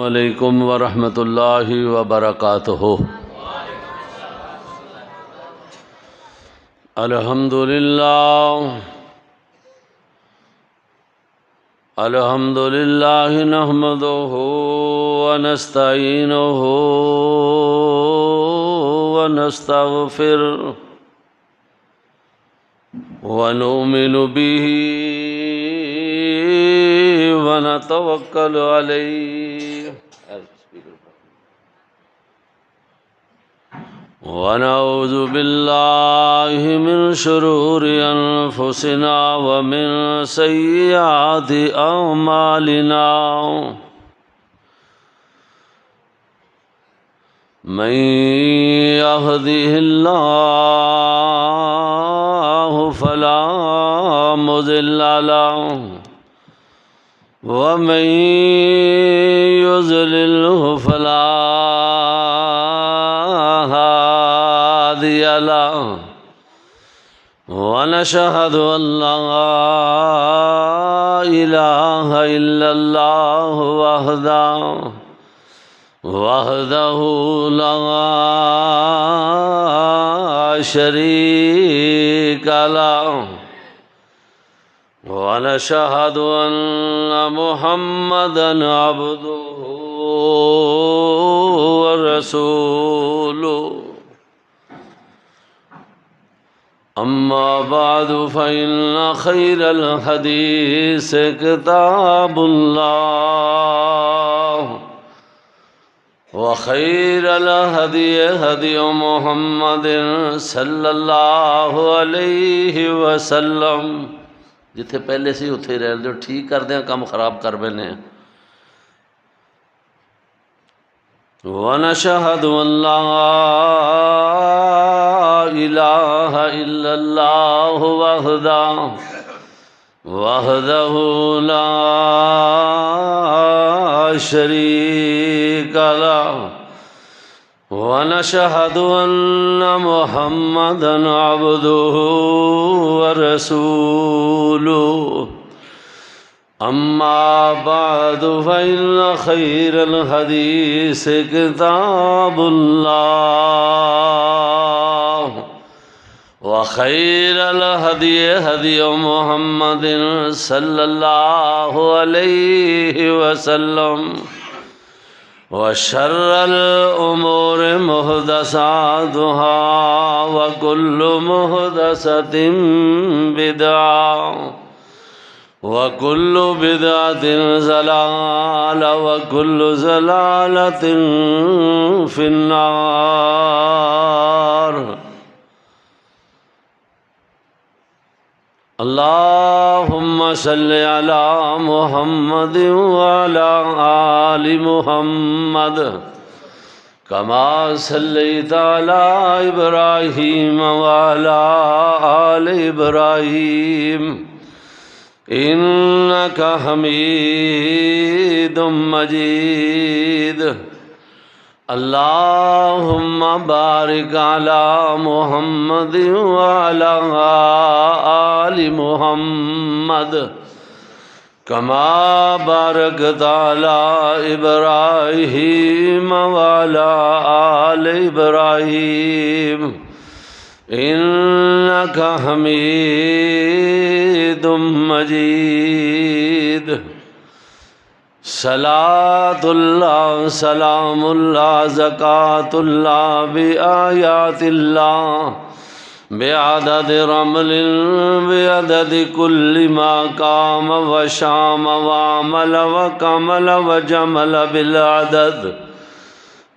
علیکم ورحمۃ اللہ وبرکاتہ۔ الحمد للہ نحمدہ ونستعینہ ونستغفرہ ونؤمن بہ ونتوکل علیہ ونعوذ باللہ من شرور انفسنا ومن سیئات اعمالنا من یہدہ اللہ فلا مضل لہ ومن یضللہ فلا هادی لہ ونشہد ان لا الہ الا اللہ وحدہ لا شریک لہ ونشہد ان محمدا عبدہ ورسولہ اما بعد فإن خیر الحدیث کتاب اللہ وخیر الہدی ہدی محمد صلی اللہ علیہ وسلم۔ جتھے پہلے سی اتھے رہ جو ٹھیک کر دیں کم خراب کر بینے۔ وَنَشْهَدُ أَن لَّا إِلَٰهَ إِلَّا اللَّهُ وَحْدَهُ لَا شَرِيكَ لَهُ وَنَشْهَدُ أَنَّ مُحَمَّدًا عَبْدُهُ ورسوله أما بعد فإن خير الحديث كتاب الله وخير الهدي هدي محمد صلى الله عليه وسلم وشر الأمور محدثاتها وكل محدثة بدعة وَكُلُّ بِدْعَةٍ ضَلَالَةٍ وَكُلُّ ضَلَالَةٍ فِي النَّارِ۔ اللهم صل على محمد وعلى آل محمد كما صليت على إبراهيم وعلى آل إبراهيم إنك حميد مجيد۔ اللهم بارك على محمد وعلى آل محمد كما باركت على إبراهيم وعلى آل إبراهيم إنك حميد مجيد۔ صلاة الله سلام الله زكاة الله بآيات الله بعدد رمل بعدد كل ما قام وشام وعمل وكمل وجمل بالعدد۔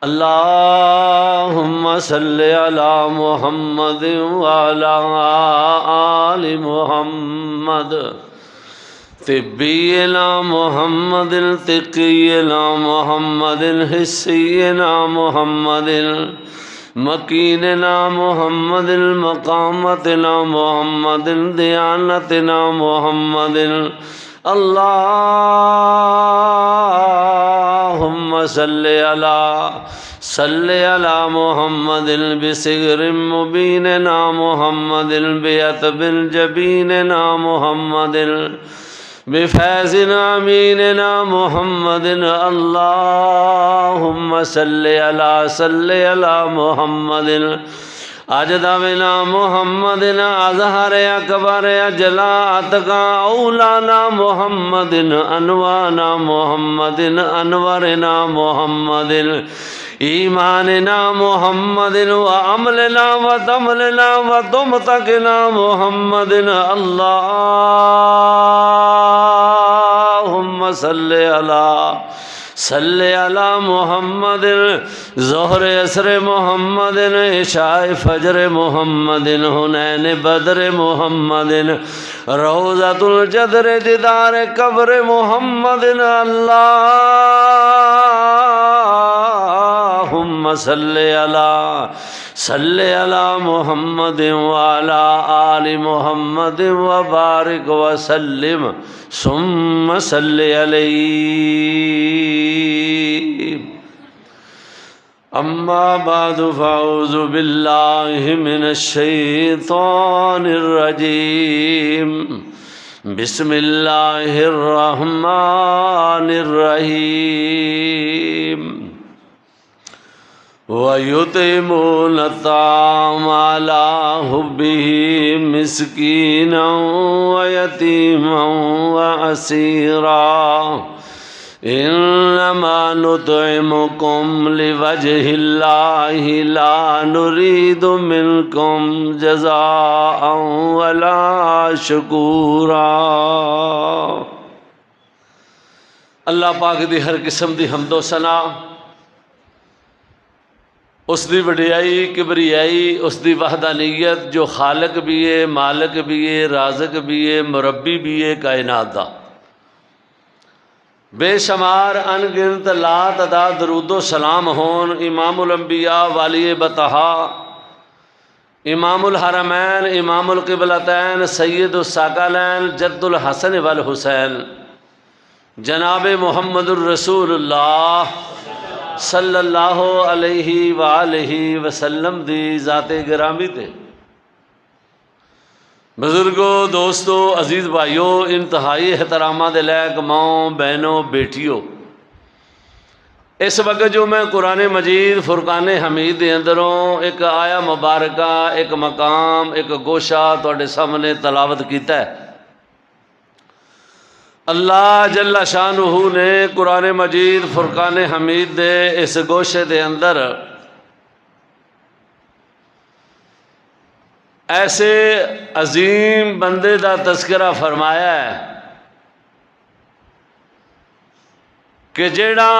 اللهم صل على محمد وعلى آل محمد طبينا محمد تقينا محمد حسينا محمد مكيننا محمد مقامتنا محمد ديانتنا محمد۔ اللهم صل على محمد بصغر مبيننا محمد بيتب جبيننا محمد بفیض امیننا محمد اللہم صلی علی محمد اجدبنا محمد اظہر اکبر اجلا اتقا اولانا محمد انوانا محمد انورنا محمد ایماننا محمد وعملنا وتملنا وتمتقنا محمد اللہم صلی علی محمد ظہر عصر محمد عشاء فجر محمد حنین بدر محمد روضۃ الجدر دیدار قبر محمد اللہم صلی علی محمد وعلی آل محمد وبارک وسلم ثم صلی علیہ اما بعد فاعوذ باللہ من الشیطان الرجیم بسم اللہ الرحمن الرحیم وَيُطْعِمُونَ الطَّعَامَ عَلَىٰ حُبِّهِ مِسْكِينًا وَيَتِيمًا وَأَسِيرًا إِنَّمَا نُطْعِمُكُمْ لِوَجْهِ اللَّهِ لَا نُرِيدُ مِنكُمْ جَزَاءً وَلَا شُكُورًا۔ اللہ پاک دی ہر قسم دی حمد و ثنا، اس دی وڈیائی کبریائی، اس دی وحدانیت جو خالق بھی ہے، مالک بھی ہے، رازق بھی ہے، مربی بھی ہے کائنات دا۔ بے شمار ان گنت لا تعداد درود و سلام ہون امام الانبیاء والی بطحا، امام الحرمین، امام القبلتین، سید الثقلین، جد الحسن والحسین، جناب محمد الرسول اللہ صلی اللہ علیہ وآلہ وسلم دی ذات گرامی تے۔ بزرگوں، دوستوں، عزیز بھائیوں، انتہائی احترامات دے لائق ماؤں، بہنوں، بیٹیوں، اس وقت جو میں قرآن مجید فرقان حمید دے اندروں ایک آیا مبارکہ، ایک مقام، ایک گوشہ تواڈے سامنے تلاوت کیتا ہے، اللہ جل شانہ نے قرآن مجید فرقان حمید دے اس گوشے دے اندر ایسے عظیم بندے دا تذکرہ فرمایا ہے کہ جیڑا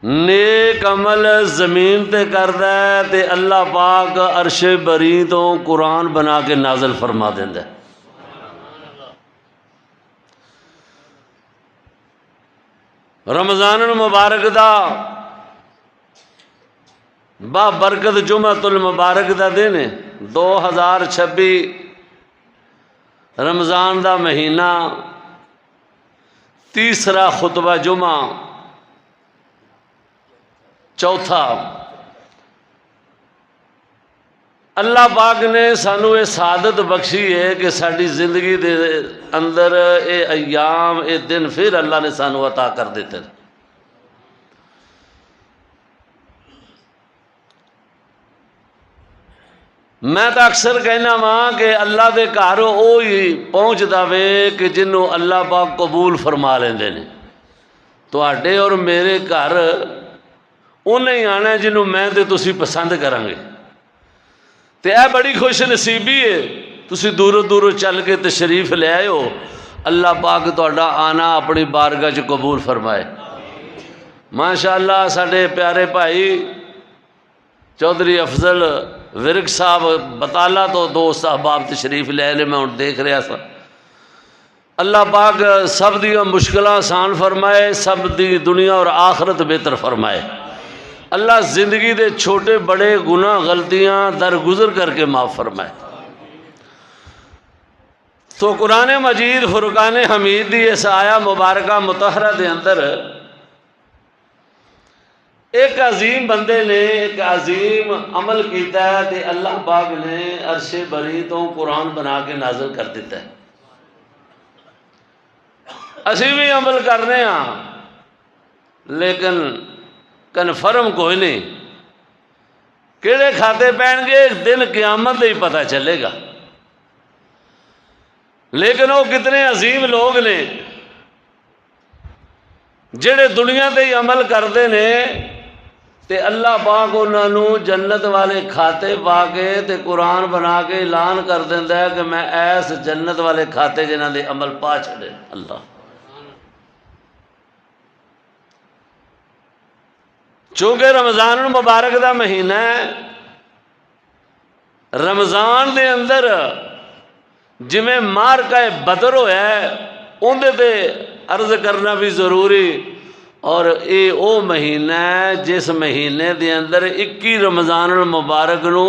نیک عمل زمین تے کردا ہے تے اللہ پاک عرش بری تو قرآن بنا کے نازل فرما دیندا ہے۔ رمضان المبارک دا با برکت جمعۃ المبارک دا دن 2026 رمضان دا مہینہ، تیسرا خطبہ جمعہ، چوتھا۔ اللہ پاک نے سانو یہ سعادت بخشی ہے کہ ساری زندگی دے اندر اے ایام، اے دن پھر اللہ نے سانو عطا کر دیتے۔ میں تو اکثر کہنا ماں کہ اللہ دے گھر وہی پہنچ دے کہ جنوں اللہ پاک قبول فرما لیندے نے۔ تواڈے اور میرے گھر انہیں ہی آنا جنوں میں تے تسی پسند کریں گے، تے اے بڑی خوش نصیبی ہے۔ تسی دوروں دوروں چل کے تشریف لے آئے ہو، اللہ پاک تہاڈا آنا اپنی بارگاہ چ قبول فرمائے۔ ماشاءاللہ ساڈے پیارے بھائی چودھری افضل ورک صاحب بطالہ تو دوست احباب تشریف لے لے، میں ہن دیکھ رہا سا۔ اللہ پاک سب دی مشکلاں آسان فرمائے، سب دی دنیا اور آخرت بہتر فرمائے۔ اللہ زندگی دے چھوٹے بڑے گناہ غلطیاں درگزر کر کے معاف فرمائے۔ تو قرآن مجید فرقان حمید دی اس آیا مبارکہ مطہرہ دے اندر ایک عظیم بندے نے ایک عظیم عمل کیتا ہے تے اللہ پاک نے عرش بری تو قرآن بنا کے نازل کر دیتا ہے۔ اسی بھی عمل کرنے ہاں لیکن کنفرم کوئی نہیں، کہڑے کھاتے پین گے ایک دن قیامت ہی پتہ چلے گا۔ لیکن وہ کتنے عظیم لوگ نے جڑے دنیا تے ہی عمل کرتے نے تے اللہ پاک انہاں نو جنت والے کھاتے پا کے تے قرآن بنا کے اعلان کر دیندا ہے کہ میں ایس جنت والے کھاتے جنہاں دے عمل پا چھڑے۔ اللہ چونکہ رمضان المبارک دا مہینہ ہے، رمضان دے اندر جویں مارکہ بدر ہویا ہے اندے تے عرض کرنا بھی ضروری، اور اے او مہینہ ہے جس مہینے دے اندر 21 رمضان المبارک نو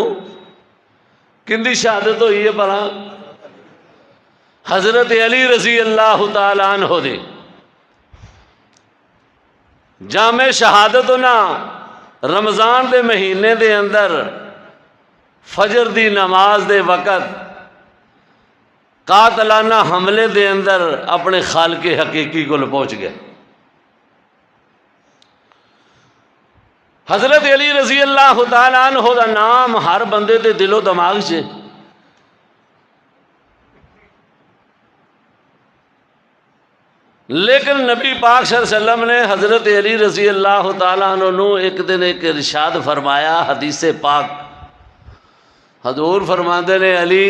کندی شہادت ہوئی ہے بھلا؟ حضرت علی رضی اللہ تعالیٰ عنہ دی جامع شہادت ہونا رمضان دے مہینے دے اندر فجر دی نماز دے وقت قاتلانہ حملے دے اندر اپنے خالق حقیقی کو پہنچ گئے۔ حضرت علی رضی اللہ تعالیٰ عنہ دا نام ہر بندے دے دل و دماغ سے، لیکن نبی پاک صلی اللہ علیہ وسلم نے حضرت علی رضی اللہ تعالیٰ عنہ نو ایک دن ایک ارشاد فرمایا حدیث پاک، حضور فرماتے نے علی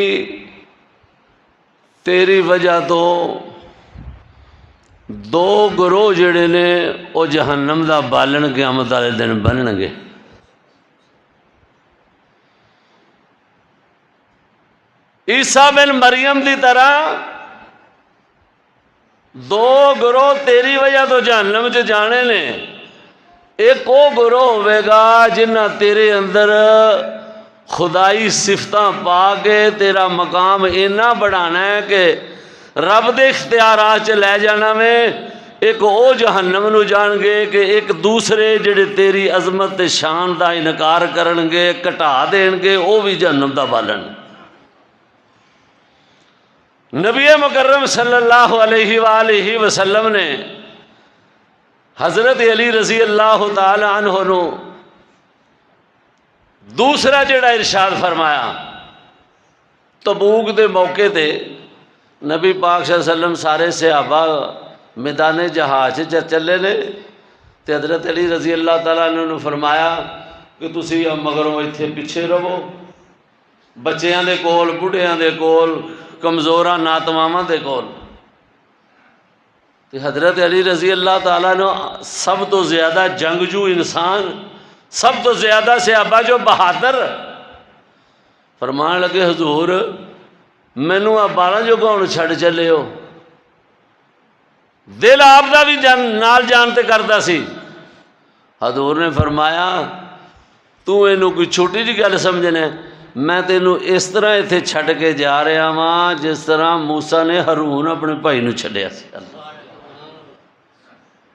تیری وجہ تو دو گروہ جڑے نے وہ جہنم دا بالن قیامت والے دن بنن گے۔ عیسیٰ بن مریم دی طرح دو گروہ تیری وجہ تو جہنم چ جانے نے، ایک وہ گروہ ہوئے گا جنہ تیرے اندر خدائی صفتاں پا کے تیرا مقام اینا بڑھانا ہے کہ رب دے اختیارات چ لے جانا میں، ایک او جہنم نو جان گے کہ ایک دوسرے جڑے تیری عظمت تے شان دا انکار کرن گے کٹا دین گے، او بھی جہنم دا بالن۔ نبی مکرم صلی اللہ علیہ وآلہ وسلم نے حضرت علی رضی اللہ تعالی عنہ نو دوسرا جڑا ارشاد فرمایا، تبوک دے موقع تے نبی پاک صلی اللہ علیہ وسلم سارے صحابہ میدان جہاد چلے نے تے حضرت علی رضی اللہ تعالیٰ عنہ نے فرمایا کہ تسی مگروں ایتھے پیچھے رہو، بچیاں دے کول، بڑھیاں دے کول، کمزوراں ناتماماں دے کول۔ تے حضرت علی رضی اللہ تعالیٰ عنہ سب تو زیادہ جنگجو انسان، سب تو زیادہ صحابہ جو بہادر، فرمان لگے حضور مینوں آپ 12 جو گاؤں چھڑ چلے ہو، دل آپ دا بھی نال جانتے کرتا سی۔ حضور نے فرمایا تو اینو کوئی چھوٹی جی گل سمجھنے، میں تینوں اس طرح ایتھے چھڑ کے جا رہا ہاں جس طرح موسیٰ نے ہارون اپنے بھائی نو چھڑیا سی۔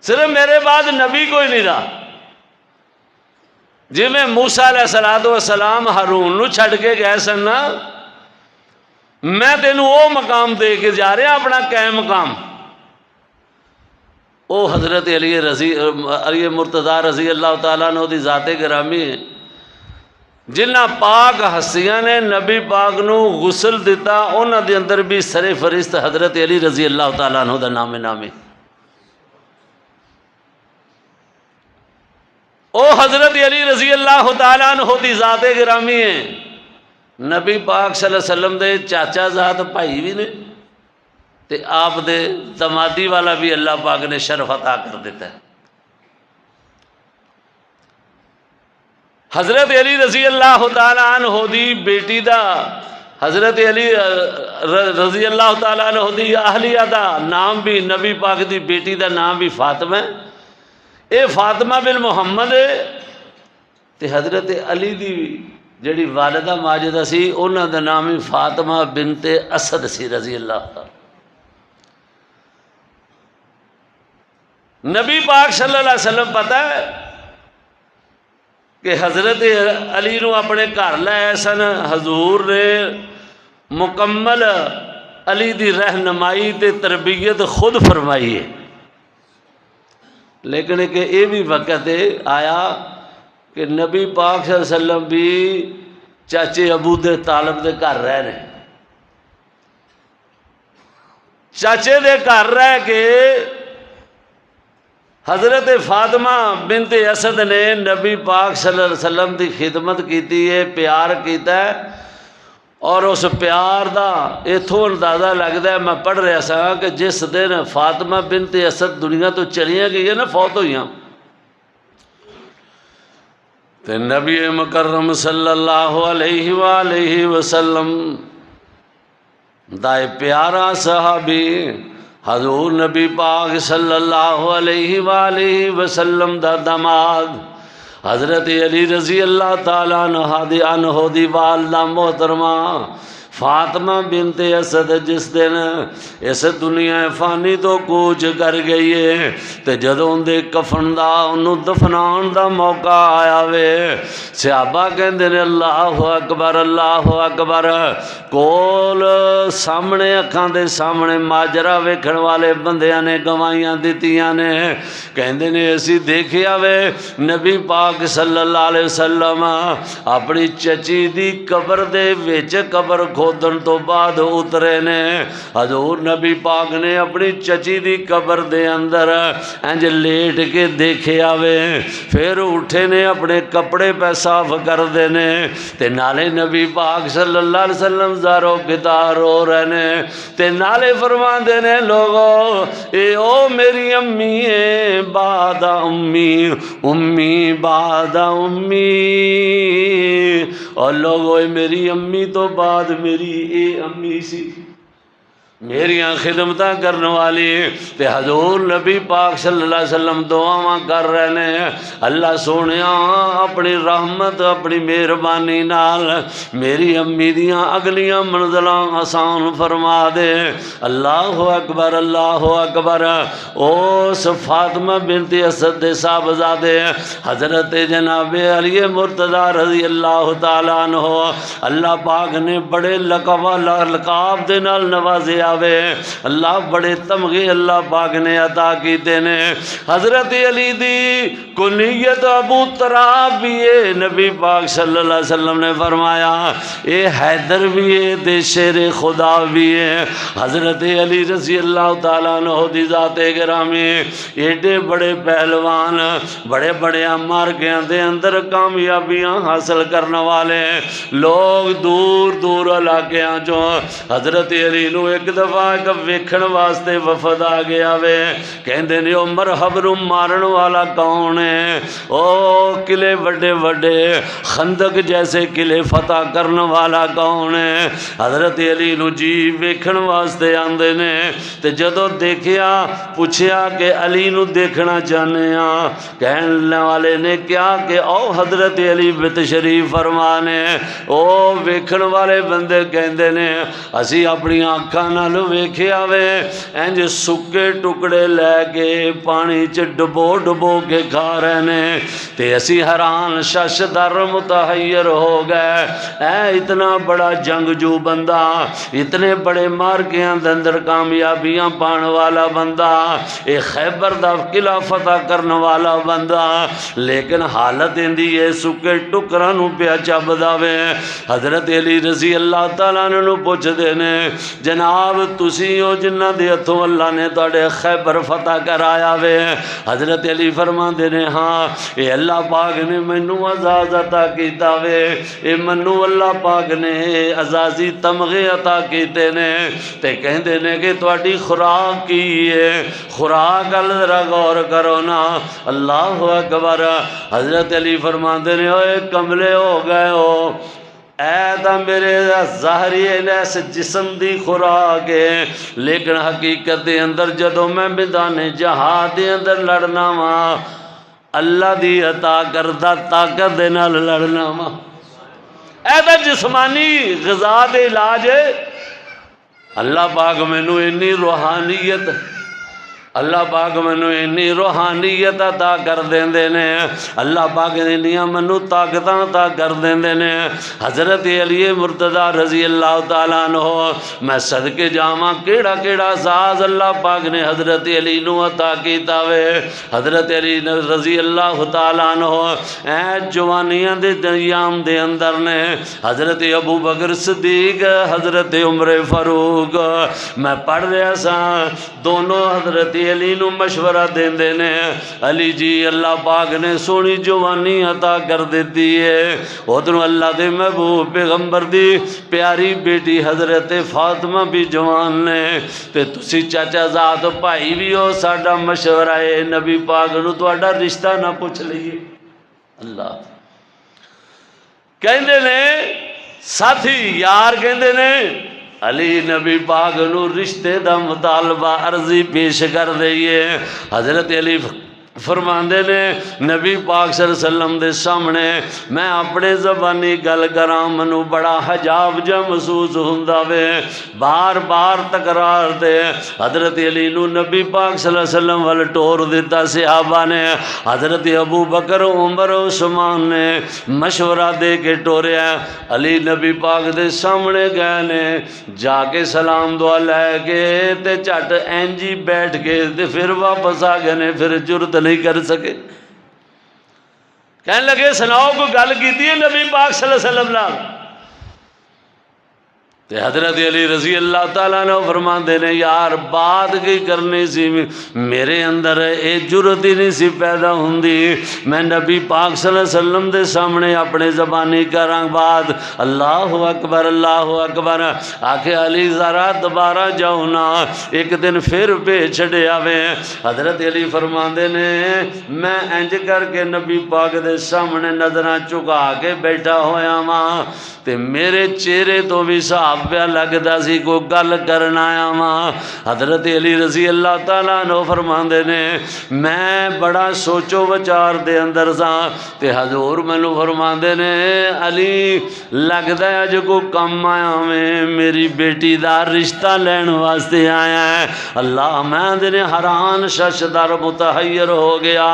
صرف میرے بعد نبی کوئی نہیں رہا، جی میں موسیٰ علیہ السلام ہارون نو چھڑ کے گئے سن نا، میں تینوں وہ مقام دے کے جا رہا اپنا قائم مقام۔ او حضرت علی مرتضیٰ رضی اللہ تعالیٰ عنہ دی ذات گرامی ہے، جنہ پاک ہستیاں نے نبی پاک نو غسل دیتا، انہاں دے اندر بھی سر فرست حضرت علی رضی اللہ تعالیٰ عنہ دا نامی۔ او حضرت علی رضی اللہ تعالیٰ عنہ دی ذات گرامی ہے، نبی پاک صلی اللہ علیہ وسلم دے چاچا ذات بھائی بھی نے تے آپ دے دمادی والا بھی اللہ پاک نے شرف عطا کر دیتا ہے۔ حضرت علی رضی اللہ تعالیٰ عنہ دی بیٹی دا، حضرت علی رضی اللہ تعالیٰ عنہ دی اہلیہ دا نام بھی، نبی پاک دی بیٹی دا نام بھی فاطمہ ہے، اے فاطمہ بن محمد ہے، تے حضرت علی دی جڑی والدہ ماجدہ سی انہاں دا نام ہی فاطمہ بنت اسد سی رضی اللہ تعالیٰ۔ نبی پاک صلی اللہ علیہ وسلم پتہ ہے کہ حضرت علی نو اپنے گھر لے سن، حضور نے مکمل علی دی رہنمائی تے تربیت خود فرمائی ہے، لیکن ایک یہ بھی وقت آیا کہ نبی پاک صلی اللہ علیہ وسلم بھی چاچے ابو دے طالب دے گھر رہ رہے، چاچے دے گھر رہ کے حضرت فاطمہ بنت اسد نے نبی پاک صلی اللہ علیہ وسلم دی خدمت کیتی ہے، پیار کیتا ہے، اور اس پیار دا اتھوں اندازہ لگتا ہے، میں پڑھ رہا سا کہ جس دن فاطمہ بنت اسد دنیا تو چلیاں گئی نا، فوت ہوئیاں، تے نبی مکرم صلی اللہ علیہ وآلہ وسلم دائے پیارا صحابی حضور نبی پاک صلی اللہ علیہ وآلہ وسلم دا داماد حضرت علی رضی اللہ تعالیٰ عنہ دی والدہ محترمہ فاطمہ بنت اسد جس دن اس دنیا فانی تو کوچ کر گئی ہے تے جدوں دے کفن دا انہوں دفنان دا موقع آیا وے، صحابہ کہندے نے اللہ اکبر اللہ اکبر، کول سامنے اکھاں دے سامنے ماجرا ویکھن والے بندیاں نے گواہیاں دتیاں نے، کہندے نے اسی دیکھیا وے نبی پاک صلی اللہ علیہ وسلم اپنی چچی دی قبر دے وچ قبر کھودن تو بعد اترے نے، حضور نبی پاک نے اپنی چچی دی قبر دے اندر انج لیٹ کے دیکھے آوے، پھر اٹھے نے اپنے کپڑے پہ صاف کر دینے تے نالے نبی پاک صلی اللہ علیہ وسلم زارو کتار ہو رہنے تے نالے فرما دینے لوگو اے او میری امی ہے بعد امی، امی بعد امی، اور لوگو اے میری امی تو بعد میری اے امی سی، میریاں خدمتاں کرنے والی تے حضور نبی پاک صلی اللہ علیہ وسلم دعاواں کر رہے ہیں، اللہ سونیا اپنی رحمت اپنی مہربانی نال میری امی دیاں اگلیاں منزلاں آسان فرما دے، اللہ اکبر اللہ اکبر۔ اس فاطمہ بنت اسد دے صاحبزادے حضرت جناب علی مرتضیٰ رضی اللہ تعالیٰ عنہ اللہ پاک نے بڑے لقاب دے نال نوازے آوے، اللہ بڑے تمغے اللہ پاک نے عطا کیتے نے، حضرت علی دی کنیت ابو تراب بھی ہے، نبی پاک صلی اللہ علیہ وسلم نے فرمایا اے حیدر بھی ہے تے شیر خدا بھی ہے، حضرت علی رضی اللہ تعالیٰ عنہ دی ذات گرامی ایڈے بڑے پہلوان بڑے بڑے مارکیاں دے اندر کامیابیاں حاصل کرنے والے لوگ دور دور علاقیاں جو حضرت علی نو ایک دفعہ ایک ویکھن واسطے وفد آ گیا وے، کہندے نے او مرحب رو مارن والا کون ہے، او قلعے وڈے وڈے خندق جیسے قلعے فتح کرن والا کون ہے، حضرت علی نو جی ویکھن واسطے آندے نے تے جدوں دیکھیا پوچھیا کہ علی نو دیکھنا چاہنے ہاں، کہنے والے نے کیا کہ او حضرت علی بتشریف فرمانے، او ویکھن والے بندے کہندے نے اسی اپنی آنکھاں نال ویکھیا وے انج سکے ٹکڑے لے کے پانی چ ڈبو ڈبو کے کھا رہے نے تے اسی حیران شش در متحیر ہو گئے، اے اتنا بڑا جنگجو بندہ، اتنے بڑے مارکیاں دے اندر کامیابیاں پان والا بندہ، اے خیبر دا قلعہ فتح کرنے والا بندہ، لیکن حالت اندی ہے سکے ٹکراں نو پیا چبدا وے۔ حضرت علی رضی اللہ تعالیٰ عنہ پوچھ دینے جناب تسی ہو جنہ دے ہتھوں اللہ نے تواڈے خیبر فتح کرایا وے؟ حضرت علی فرما دینے ہاں اے اللہ پاک نے مینوں اعزاز عطا کیتا وے، اے منوں اللہ پاک نے اعزازی تمغے عطا کیتے نے، تے کہندے نے کہ تواڈی خوراک کی ہے، خوراک ال ذرا غور کرو نا، اللہ اکبر۔ حضرت علی فرما دینے اوے کملے ہو گئے ہو، اے دا میرے ظاہری اس جسم دی خوراک ہے، لیکن حقیقت دے اندر جدوں میں میدان جہاد دے اندر لڑنا وا اللہ دی عطا کردہ طاقت دے نال لڑنا وا، اے دا جسمانی غذا دے علاج ہے، اللہ پاک مینوں انی روحانیت اللہ پاک مینوں اینی روحانیت عطا کر دیندے نے، اللہ پاک اینیاں مینوں طاقتاں عطا کر دیندے نے۔ حضرت علی مرتضیٰ رضی اللہ تعالیٰ عنہ میں صدقے جاواں کیڑا کیڑا ساز اللہ پاک نے حضرت علی نو عطا کیتا وے۔ حضرت علی رضی اللہ تعالیٰ عنہ اے جوانیاں دے ایام دے اندر نے حضرت ابو بکر صدیق، حضرت عمر فاروق، میں پڑھ رہا سا دونوں حضرت علی نو مشورہ دیندے نے، علی جی اللہ پاک نے سونی جوانی عطا کر دیتی ہے، ادھروں اللہ دے محبوب پیغمبر دی پیاری بیٹی حضرت فاطمہ بھی جوان نے، تے تسی چاچا ذات بھائی بھی ہو، ساڈا مشورہ ہے نبی پاک نو تہاڈا رشتہ نہ پوچھ لئیے۔ اللہ کہندے نے ساتھی یار کہندے نے علی نبی پاک نو رشتے دا مطالبہ عرضی پیش کر دئیے۔ حضرت علی فرماندے نے نبی پاک صلی اللہ علیہ وسلم دے سامنے میں اپنے زبانی گل کراں منو بڑا حجاب جا محسوس ہوندا وے، بار بار تکرار دے حضرت علی نو نبی پاک صلی اللہ علیہ وسلم ول ٹور دیتا، صحابہ نے حضرت ابو بکر عمر عثمان نے مشورہ دے کے ٹوریا، علی نبی پاک دے سامنے گئے نے، جا کے سلام دعا لے کے تے چٹ اینجی بیٹھ کے تے پھر واپس آ گئے نے، پھر جرت نہیں کر سکے۔ کہنے لگے سناؤ کو گل کیتی ہے نبی پاک صلی اللہ علیہ وسلم نال؟ تے حضرت علی رضی اللہ تعالیٰ نے فرماندے نے یار بات کی کرنی سی، میرے اندر اے جرت ہی نہیں سی پیدا ہوندی، میں نبی پاک صلی اللہ علیہ وسلم دے سامنے اپنے زبانی کراں بات، اللہ اکبر اللہ اکبر، آکھے علی ذرا دوبارہ جاؤ نا، ایک دن پھر بھیج چھڑیا وے۔ حضرت علی فرماندے نے میں انج کر کے نبی پاک دے سامنے نظراں چکا کے بیٹھا ہویا ماں، تے میرے چہرے تو بھی صاحب پہ لگدا سی کو گل کرنا آیا ماں۔ حضرت علی رضی اللہ تعالیٰ عنہ فرماندے نے میں بڑا سوچو وچار دے اندر سا، تے حضور مینوں فرماندے نے علی لگدا ہے جو کو کم آیا میں میری بیٹی دا رشتہ لین واسطے آیا ہے۔ اللہ میں دے حیران ششدر متحیر ہو گیا،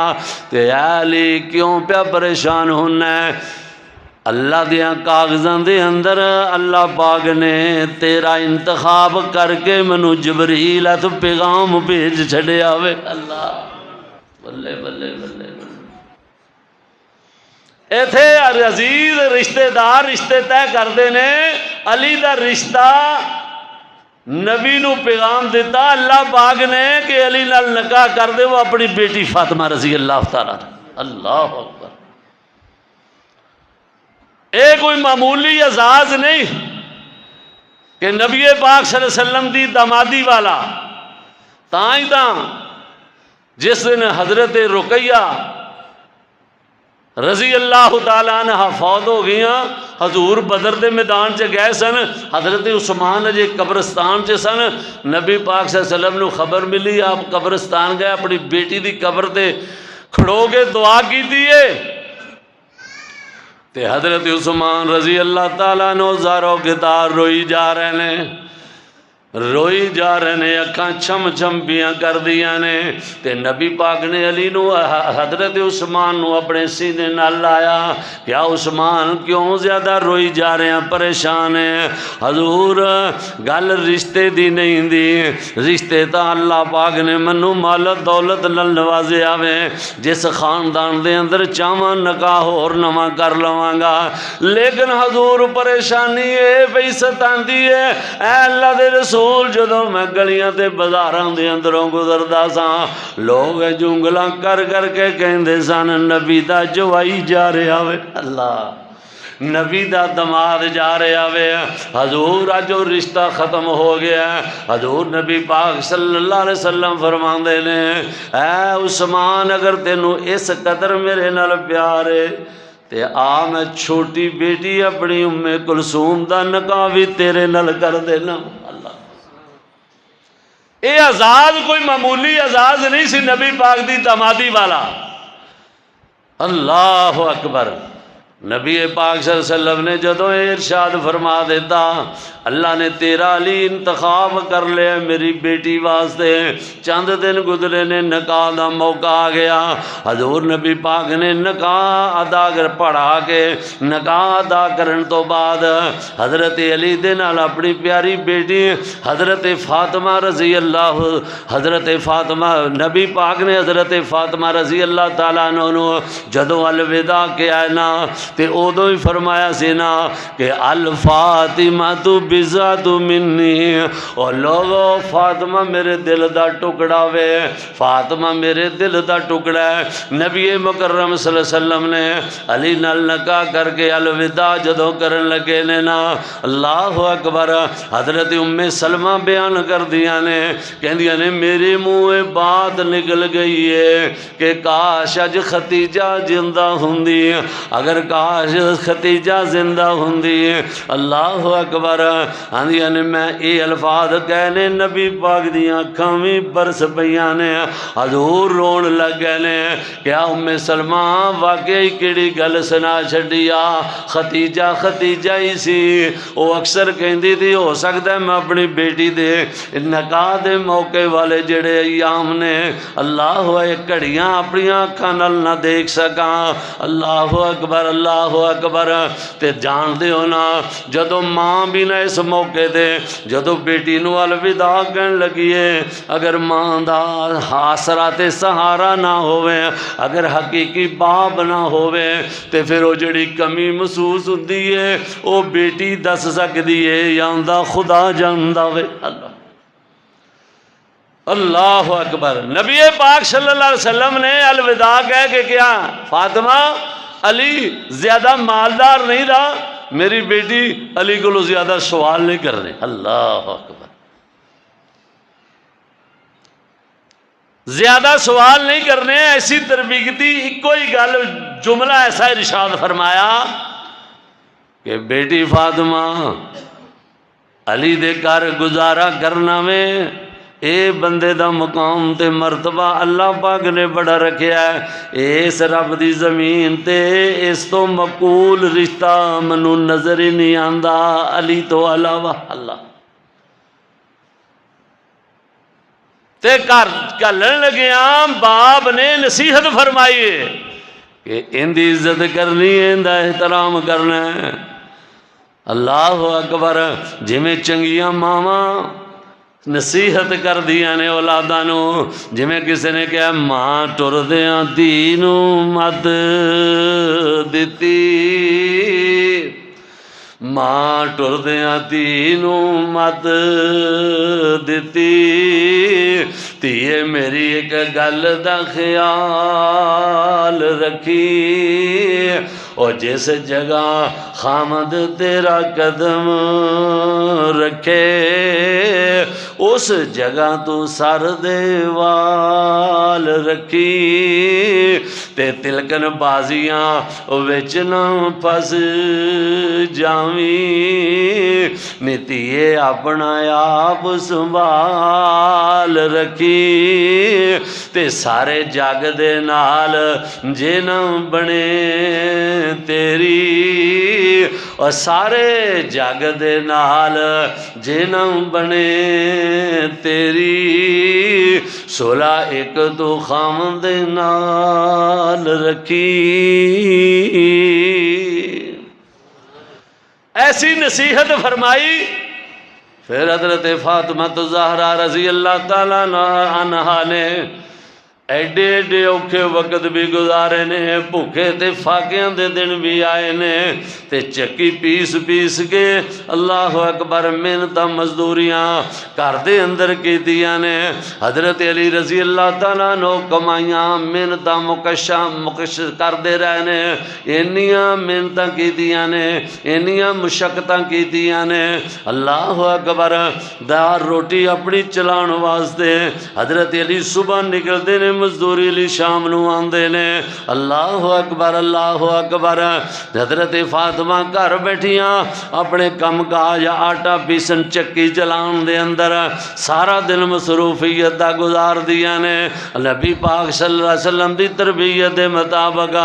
تے علی کیوں پیا پریشان ہونا ہے؟ اللہ دیاں کاغذاں دے اندر اللہ پاک نے تیرا انتخاب کر کے منو جبریل ات پیغام بھیج چھڑیا ہوئے۔ اللہ بلے بلے بلے بلے، ایتھے عزیز رشتہ دار رشتے طے کردے نے، علی دا رشتہ نبی نو پیغام دیتا اللہ پاک نے کہ علی نال نکاح کر دے، وہ اپنی بیٹی فاطمہ رضی اللہ تعالیٰ۔ اللہ اکبر، اے کوئی معمولی اعزاز نہیں کہ نبی پاک صلی اللہ علیہ وسلم دی دامادی والا، تاں ہی تاں جس دن حضرت رقیہ رضی اللہ تعالیٰ عنہ فوت ہو گئیاں، حضور بدر دے میدان چ گئے سن، حضرت عثمان اجے قبرستان چ سن، نبی پاک صلی اللہ علیہ وسلم نو خبر ملی، آپ قبرستان گئے، اپنی بیٹی دی قبر تے کھڑو کے دعا کی دیئے، تے حضرت عثمان رضی اللہ تعالیٰ عنہ زارو کتار روئی جا رہے نے، روئی جا رہے نے، اکھاں چھم چھم پیاں کر دیا نے، تے نبی پاک نے علی نو حضرت عثمان نو اپنے سینے نال لایا، کیا عثمان کیوں زیادہ روئی جا رہے ہیں، پریشان ہیں؟ حضور گل رشتے دی نہیں دی، رشتے تا اللہ پاک نے منو مال دولت نال نوازے آوے، جس خاندان دے اندر چاواں نکاح اور نواں کر لواں گا، لیکن حضور پریشانی ہے پئی ستاندی ہے، اے اللہ دے رسول جدوں میں گلیاں تے بازاراں دے اندروں گزردا ساں، لوگ جنگلاں کر کر کے کہندے سن نبی دا جوائی جا رہا وے، اللہ نبی دا دماد جا رہا وے، حضور اج وہ رشتہ ختم ہو گیا، حضور نبی پاک صلی اللہ علیہ وسلم فرماندے نے اے عثمان اگر تینوں اس قدر میرے نال پیار ہے تے آ میں چھوٹی بیٹی اپنی ام کلثوم دا نکاح بھی تیرے نال کر دینا۔ اے اعزاز کوئی معمولی اعزاز نہیں سی نبی پاک دی دامادی والا۔ اللہ اکبر، نبی پاک صلی اللہ علیہ وسلم نے جدوں ارشاد فرما دیتا اللہ نے تیرا علی انتخاب کر لیا میری بیٹی واسطے، چند دن گزرے نے نکاح دا موقع آ گیا، حضور نبی پاک نے نکاح ادا کر پڑھا کے نکاح ادا کرن تو بعد حضرت علی دے نال اپنی پیاری بیٹی حضرت فاطمہ رضی اللہ حضرت فاطمہ نبی پاک نے حضرت فاطمہ رضی اللہ تعالیٰ عنہ جدوں الوداع کیا نا تے ادو ہی فرمایا سی نا کہ الفاطمہ تو بذات منی، اور لوگو فاطمہ میرے دل دا ٹکڑا وے، فاطمہ میرے دل دا ٹکڑا ہے۔ نبی مکرم صلی اللہ علیہ وسلم نے علی نال نکاح کر کے الوداع جدوں کرن لگے نے نا، اللہ اکبر، حضرت ام سلمہ بیان کر دیا نے کہندیاں نے میرے منہ بات نکل گئی ہے کہ کاش اج ختیجہ زندہ ہوندی، اگر کاش ختیجہ زندہ ہوندی، اللہ اکبر، آندیاں نے میں اے الفاظ کہنے نبی پاک دیاں اکھاں وی برس پیاں نے، حضور رون لگ گئے نے، کیا ام سلمہ واقعی کیڑی گل سنا چھڈیا، ختیجہ ختیجہ ہی سی، وہ اکثر کہندی تھی ہو سکتا ہے میں اپنی بیٹی دے نکاح دے موقع والے جڑے ایام نے اللہ گھڑیاں اپنی اکھاں نال نہ دیکھ سکاں، اللہ اکبر اللہ اکبر، تے جان دے ہونا جدو ماں بھی نہ اس موقع دے جدو بیٹی نو الوداع کہن لگیے، اگر ماں دا آسرا تے سہارا نہ ہوئے، اگر حقیقی باپ نہ ہوئے تے پھر وہ جڑی کمی محسوس ہوندی ہے وہ بیٹی دس سکدی ہے یا اوندا خدا جاندا وے۔ اللہ اکبر، نبی پاک صلی اللہ علیہ وسلم نے الوداع کہہ کے کیا فاطمہ علی زیادہ مالدار نہیں رہا، میری بیٹی علی کو زیادہ سوال نہیں کرنے، اللہ اکبر، زیادہ سوال نہیں کرنے، ایسی تربیتی کوئی گل جملہ ایسا ارشاد فرمایا کہ بیٹی فاطمہ علی دے کر گزارا کرنا میں اے بندے دا مقام تے مرتبہ اللہ پاک نے بڑا رکھیا ہے، اس رب دی زمین تے اس تو مقبول رشتہ منو نظر ہی نہیں آندا علی تو علاوہ، اللہ تے کلن لگیاں باپ نے نصیحت فرمائی ہے کہ ان دی عزت کرنی ہے، ان دا احترام کرنا ہے، اللہ اکبر، جی میں چنگیاں ماواں نصیحت کر دیا نے اولاداں نو، جی میں کسی نے کہا ماں ٹر دیاں دینو مت دیتی، ماں ٹر دیاں دینو مت دیتی، تیے میری ایک گل دا خیال رکھی، اور جس جگہ خامد تیرا قدم رکھے اس جگہ تو سر دے وال رکھی، تے تلکن بازیاں وچ نہ پھس جاویں، نیتیے اپنا آپ سنبھال رکھی، تے سارے جگ دے نال جے نہ بنے تیری، اور سارے جگ دے نال جے نہ بنے تیری، سولا ایک تو خامد نال رکھی۔ ایسی نصیحت فرمائی، پھر حضرت فاطمہ الزہرا رضی اللہ تعالیٰ عنہا نے ایڈے ایڈے اوکھے وقت بھی گزارے نے، بھوکے تے فاقیاں دے دن بھی آئے نے، تے چکی پیس پیس کے اللہ اکبر محنتاں مزدوریاں گھر دے اندر کیتیاں نے، حضرت علی رضی اللہ تعالیٰ عنہ کمائیاں محنتاں مکش کردے رہے نے، اینیاں محنتاں کیتیاں نے، اینیاں مشقتاں کیتیاں نے، اللہ اکبر، دار روٹی اپنی چلان واسطے حضرت علی صبح نکلتے نے مزدوری لی شام نو آندے نے۔ اللہ اکبر اللہ اکبر۔ حضرت فاطمہ گھر بیٹھیاں اپنے کم کاج آٹا پیسن چکی چلان دے اندر سارا دن مصروفیت دا گزار دیا نے۔ نبی پاک صلی اللہ علیہ وسلم دی تربیت دے مطابق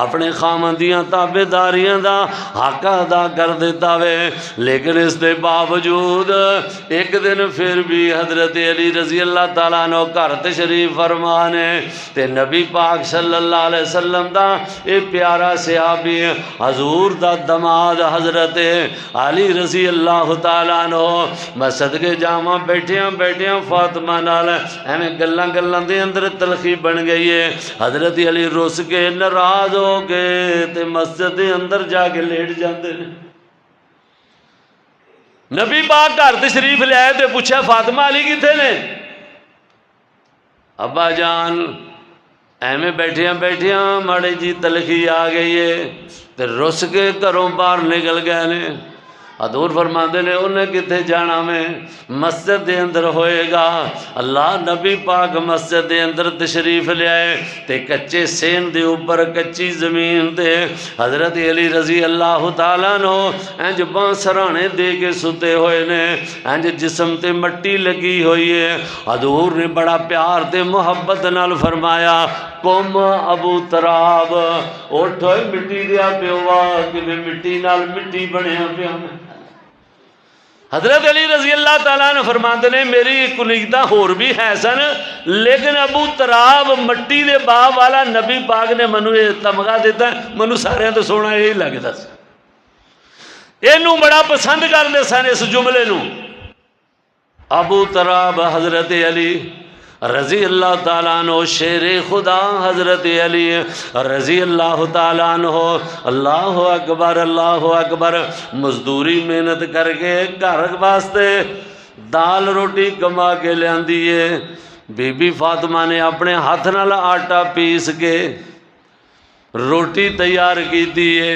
اپنے خامندیاں تابعداریاں دا حق ادا کر دیتا وے، لیکن اس دے باوجود ایک دن پھر بھی حضرت علی رضی اللہ تعالیٰ عنہ گھر تشریف فرما نے تے نبی پاک صلی اللہ علیہ وسلم دا اے پیارا صحابی حضور دا دماد حضرت علی رضی اللہ تعالیٰ عنہ میں صدقے جاواں بیٹھیاں فاطمہ نال ایویں گلاں گلاں دے اندر تلخی بن گئی ہے۔ حضرت علی رس کے ناراض ہو کے تے مسجد دے اندر جا کے لیٹ جاندے نے۔ نبی پاک گھر تشریف لے آئے تے پوچھا فاطمہ علی کتھے نے؟ ابا جان ایویں بیٹھیاں ماڑی جی تلخی آ گئی ہے تے رس کے گھروں باہر نکل گئے نے۔ حضور فرماندے نے انہیں کتھے جانا میں مسجد دے اندر ہوئے گا۔ اللہ نبی پاک مسجد دے اندر تشریف لے آئے تے کچے سین دے اوپر کچی زمین تے حضرت علی رضی اللہ تعالیٰ عنہ انج باں سرانے دے کے ستے ہوئے نے، انج جسم تے مٹی لگی ہوئی ہے۔ حضور نے بڑا پیار تے محبت نال فرمایا قم ابو تراب، اٹھ ہوئے مٹی دیا پیوا کہ میں مٹی نال مٹی بنیا پیا میں۔ حضرت علی رضی اللہ تعالیٰ نے فرماندے نے میری کنیکتاں ہور بھی ہے سن، لیکن ابو تراب مٹی دے باپ والا نبی پاک نے منو یہ تمغہ دیتا ہے، منو سارے تو سونا یہی لگتا سی۔ اینو بڑا پسند کرتے سن اس جملے نو۔ ابو تراب حضرت علی رضی اللہ تعالیٰ عنہ، شیر خدا حضرت علی رضی اللہ تعالیٰ عنہ، اللہ اکبر اللہ اکبر، مزدوری محنت کر کے گھر واسطے دال روٹی کما کے لیاندی ہے۔ بی بی فاطمہ نے اپنے ہاتھ نال آٹا پیس کے روٹی تیار کی ہے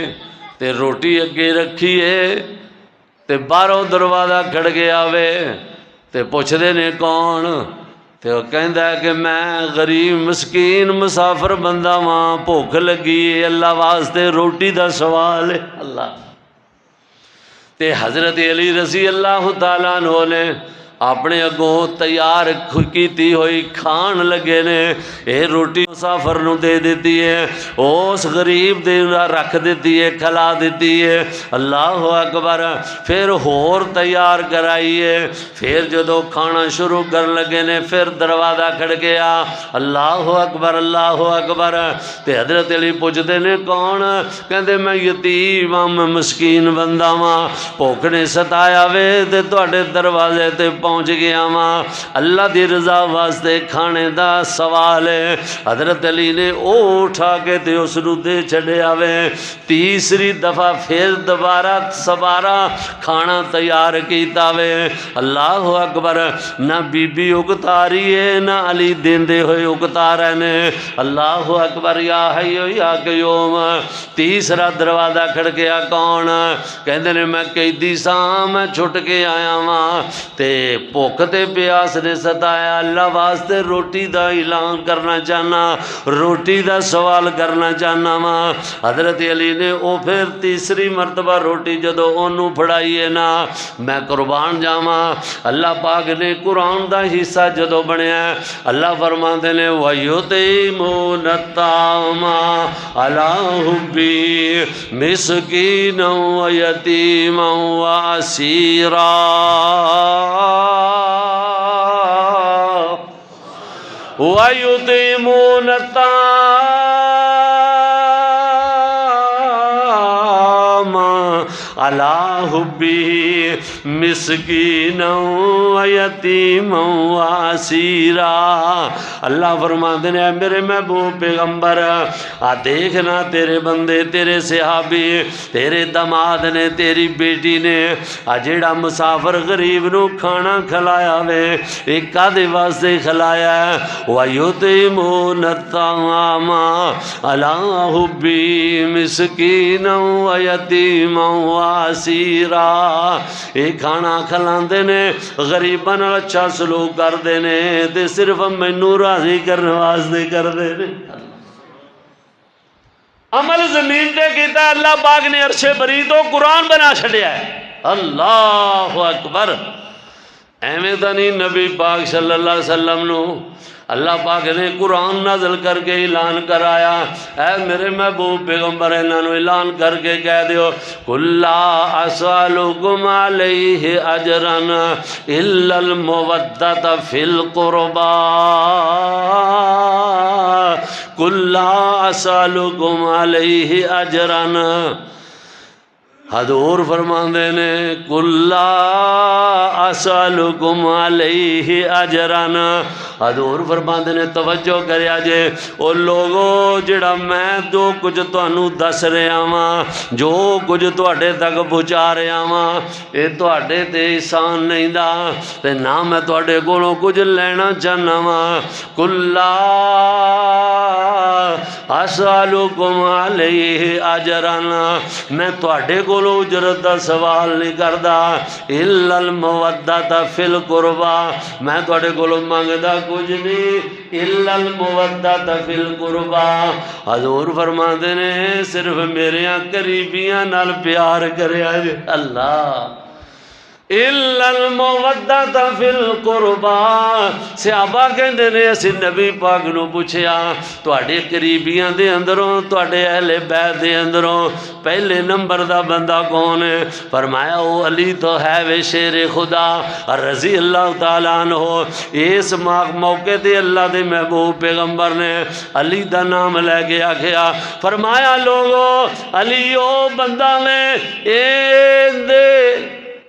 تے روٹی اگے رکھی ہے تے باہروں دروازہ کھڑ گیا وے تے پوچھدے نے کون؟ تے وہ کہندا ہے کہ میں غریب مسکین مسافر بندہ وہاں بھوک لگی ہے، اللہ واسطے روٹی دا سوال ہے۔ اللہ تے حضرت علی رضی اللہ تعالیٰ عنہ نے اپنے اگوں تیار کیتی ہوئی کھان لگے نے، اے روٹی مسافر نو دے دیتی ہے، اس غریب دے رکھ دیتی ہے، کھلا دیتی ہے۔ اللہ اکبر۔ پھر ہور تیار کرائیے، پھر جدو کھانا شروع کر لگے نے پھر دروازہ کھڑ گیا۔ اللہ اکبر اللہ اکبر۔ تے حضرت علی پوچھتے نے کون؟ کہندے میں یتیم ہاں، میں مسکین بندہ ہاں، بھوک نے ستایا وے تے تواڈے دروازے تے پہنچ گیا ماں، اللہ دی رضا واسطے کھانے دا سوال ہے۔ حضرت علی نے او اٹھا کے تے اس نو دے چھڑیا وے۔ تیسری دفعہ پھر دوبارہ سوارا کھانا تیار کیتا وے۔ اللہ اکبر۔ نہ بی بی اکتا رہی ہے نہ علی دیندے ہوئے اکتا رہے نے۔ اللہ اکبر۔ یا حیو یا قیوم۔ تیسرا دروازہ کھڑ گیا کون؟ کہندے نے میں قیدی ساں، میں چھٹ کے آیا ماں تے بھوک تے پیاس نے ستایا، اللہ واسطے روٹی دا اعلان کرنا چاہنا، روٹی دا سوال کرنا چاہنا ماں۔ حضرت علی نے او پھر تیسری مرتبہ روٹی جدو انہوں پھڑائی ہے نا، میں قربان جاواں، اللہ پاک نے قرآن دا حصہ جدو بنیا ہے، اللہ فرماندے نے وَيُطْعِمُونَ الطَّعَامَ عَلَىٰ حُبِّهِ مِسْكِينًا وَيَتِيمًا وَأَسِيرًا وَيُطْعِمُونَ الطَّعَامَ عَلَىٰ حُبِّهِ مِسْكِينًا وَيَتِيمًا وَأَسِيرًا۔ اللہ فرماتے ہیں میرے محبوب پیغمبر، دیکھنا تیرے بندے، تیرے صحابی، تیرے دماد نے، تیری بیٹی نے جیڑا مسافر غریب نو کھانا کھلایا وے، ایک کادے واسطے کھلایا ہے؟ وَيُطْعِمُونَ الطَّعَامَ عَلَىٰ حُبِّهِ مِسْكِينًا وَيَتِيمًا وَأَسِيرًا۔ یہ کھانا کھلاندے نے، غریباں نال اچھا سلوک کردے نے، تے صرف مینوں راضی کرنے واسطے کردے نے۔ عمل زمین تے کیتا ہے اللہ پاک نے عرش بری تو قرآن بنا چھڑیا ہے۔ اللہ اکبر۔ ایویں دا نہیں نبی پاک صلی اللہ علیہ وسلم نو اللہ پاک نے قرآن نازل کر کے اعلان کرایا، اے میرے محبوب پیغمبر انہاں نو اعلان کر کے کہہ دیو قُلْ لَا أَسْأَلُكُمْ عَلَيْهِ أَجْرًا إِلَّا الْمَوَدَّةَ فِي الْقُرْبَى قُلْ لَا أَسْأَلُكُمْ عَلَيْهِ أَجْرًا۔ حضور فرماندے نے قُلْ لَا أَسْأَلُكُمْ عَلَيْهِ أَجْرًا۔ حضور فرماندے نے توجہ کریا جے او لوگو جڑا میں جو کچھ تانوں دس رہا ہاں، جو کچھ تواڈے تک پہنچا رہا ہاں، اے تواڈے تے احسان نہیں دا تے نہ میں تواڈے کولوں کچھ لینا چاہنا وا۔ قُلْ لَا أَسْأَلُكُمْ عَلَيْهِ أَجْرًا، میں تواڈے کولوں اجرت دا سوال نہیں کردا، إِلَّا الْمَوَدَّةَ فِي الْقُرْبَى، میں تواڈے کولوں منگدا کچھ نہیں، إِلَّا الْمَوَدَّةَ فِي الْقُرْبَى۔ حضور فرماندے نے صرف میرے قریبیاں نال پیار کریا جے۔ اللہ إِلَّا الْمَوَدَّةَ فِي الْقُرْبَى۔ صحابہ کہندے نے اسی نبی پاک نو پوچھیا تواڈے قریبیاں دے اندروں تواڈے اہل بیت دے اندروں پہلے نمبر دا بندہ کون ہے؟ فرمایا او علی تو ہے وے شیر خدا رضی اللہ تعالیٰ عنہ۔ اس موقع تے اللہ دے محبوب پیغمبر نے علی دا نام لے کے آکھیا، فرمایا لوگو علی او بندہ میں دے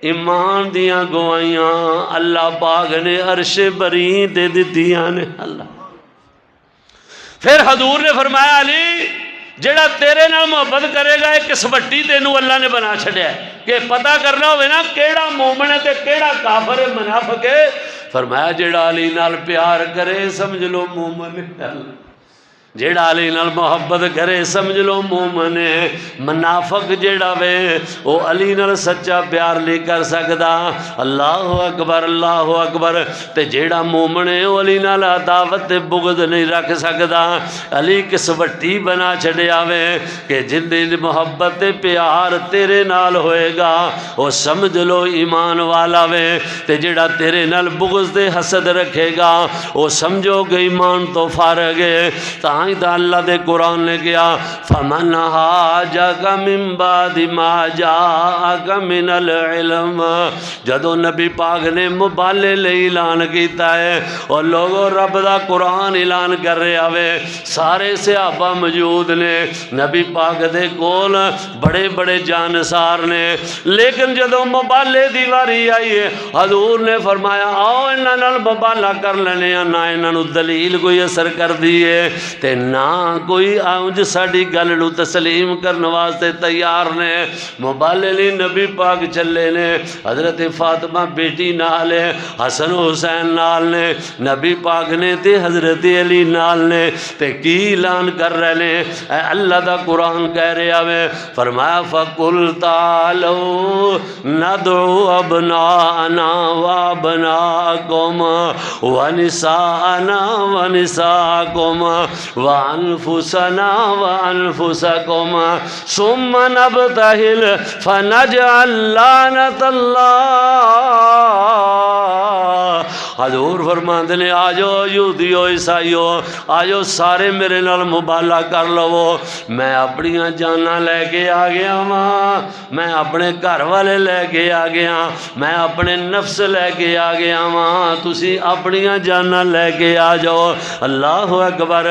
ایمان دیاں گوائیاں اللہ پاک نے عرش بری تے دتیاں نے۔ اللہ پھر حضور نے فرمایا علی جڑا تیرے نال محبت کرے گا ایک سبٹی تینوں اللہ نے بنا چھڑیا ہے کہ پتہ کرنا ہوئے نا کیڑا مومن ہے تے کیڑا کافر ہے منافق ہے۔ فرمایا جڑا علی نال پیار کرے سمجھ لو مومن ہے۔ اللہ جیڑا علی نال محبت کرے سمجھ لو مومن ہے۔ منافق جیڑا وے او علی نال سچا پیار نہیں کر سکدا۔ اللہ اکبر اللہ اکبر۔ تے جیڑا مومن ہے او علی نال عداوت تے بغض نہیں رکھ سکدا۔ علی کس وٹی بنا چھڑیا وے کہ جن دی محبت تے پیار تیرے نال ہوئے گا او سمجھ لو ایمان والا وے، تے جیڑا تیرے نال بغض تے حسد رکھے گا او سمجھو کہ ایمان تو فارغ ہے۔ تا اللہ دے قرآن نے کیا فَمَنْ حَاجَكَ مِنْ بَعْدِ مَا جَاءَكَ مِنَ الْعِلْمِ۔ جدو نبی پاک نے مبالے لے اعلان کیتا ہے اور لوگوں رب دا قرآن اعلان کر رہے آوے سارے صحابہ موجود نے، نبی پاک دے کول بڑے بڑے جانسار نے، لیکن جدو مبالے دی واری آئی ہے حضور نے فرمایا آؤ انہاں نال مبالہ کر لینے نہ انہاں نو دلیل کوئی اثر کر دیے تے نہ کوئی آنج ساڑی گل نو تسلیم کرنے واسطے تیار نے۔ مبالے لی نبی پاک چلے نے، حضرت فاطمہ بیٹی نال ہے، حسن حسین نال نے، نبی پاک نے تے حضرت علی نال نے، تے کی اعلان کر رہے نے اے اللہ دا قرآن کہہ رہے آوے فرمایا فَقُلْ تَعَالَوْا نَدْعُ أَبْنَاءَنَا وَأَبْنَاءَكُمْ وَنِسَاءَنَا وَنِسَاءَكُمْ وَأَنفُسَنَا وَأَنفُسَكُمْ ثُمَّ نَبْتَهِلْ فَنَجْعَلْ لَعْنَةَ اللَّهِ۔ حضور فرماندے نے آجو یہودیو عیسائیو آجو سارے میرے نال مبالہ کر لو، میں اپنی جانا لے کے آ گیا ماں، میں اپنے گھر والے لے کے آ گیا، میں اپنے نفس لے کے آ گیا ماں، تسی اپنی جانا لے کے آ جاؤ۔ اللہ اکبر۔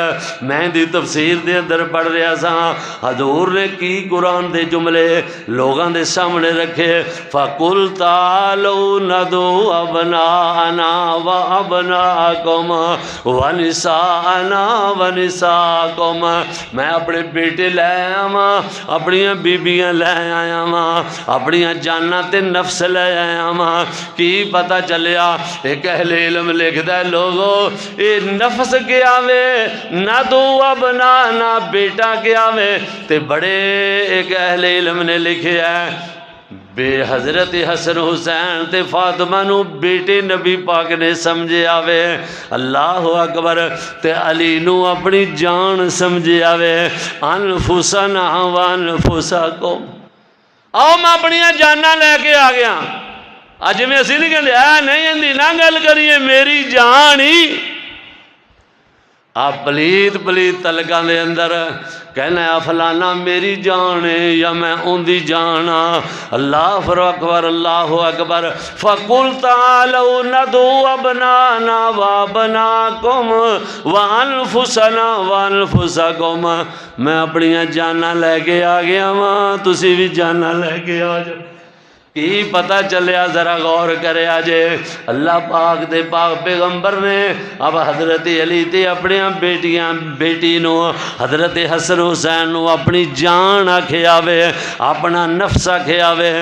میں دی تفسیر دے اندر پڑھ رہا سا حضور نے کی قرآن دے جملے لوگاں دے سامنے رکھے فَقُلْ تَعَالَوْا نَدْعُ أَبْنَاءَنَا وَأَبْنَاءَكُمْ وَنِسَاءَنَا وَنِسَاءَكُمْ۔ میں اپنے بیٹے لے آیا ماں، اپنی بیبیاں لے آیا ماں، اپنی جاناں تے نفس لے آیا ماں۔ کی پتہ چلیا ایک اہل علم لکھدا ہے لوگو اے نفس کیا وے نہ دو ابنانا بیٹا کیا وے، تے بڑے ایک اہل علم نے لکھے ہے بے حضرت حسن حسین تے فاطمہ نو بیٹے نبی پاک نے سمجھے آوے، اللہ اکبر، تے علی نو اپنی جان سمجھے آوے، انفسنا وانفسکم، آؤ میں اپنی جاناں لے کے آ گیا۔ اج میں اسی نہیں کہندے اے نہیں اندی نہ گل کریے، میری جان ہی آپ پلیت تلکاں دے اندر کہنا ہے فلانا میری جان ہے یا میں ان دی جانا۔ اللہ اکبر، اللہ اکبر۔ فَقُلْ تَعَالَوْا نَدْعُو أَبْنَاءَنَا وَأَبْنَاءَكُمْ وَأَنفُسَنَا وَأَنفُسَكُمْ، میں اپنی جاناں لے کے آ گیا ماں، تسی بھی جاناں لے کے آ جاؤ۔ کی پتہ چلیا، ذرا غور کرے آجے، اللہ پاک دے پاک پیغمبر نے اب حضرت علی تے اپنے بیٹی نو حضرت حسن حسین نو اپنی جان آکھے آوے، اپنا نفس آکھے آوے۔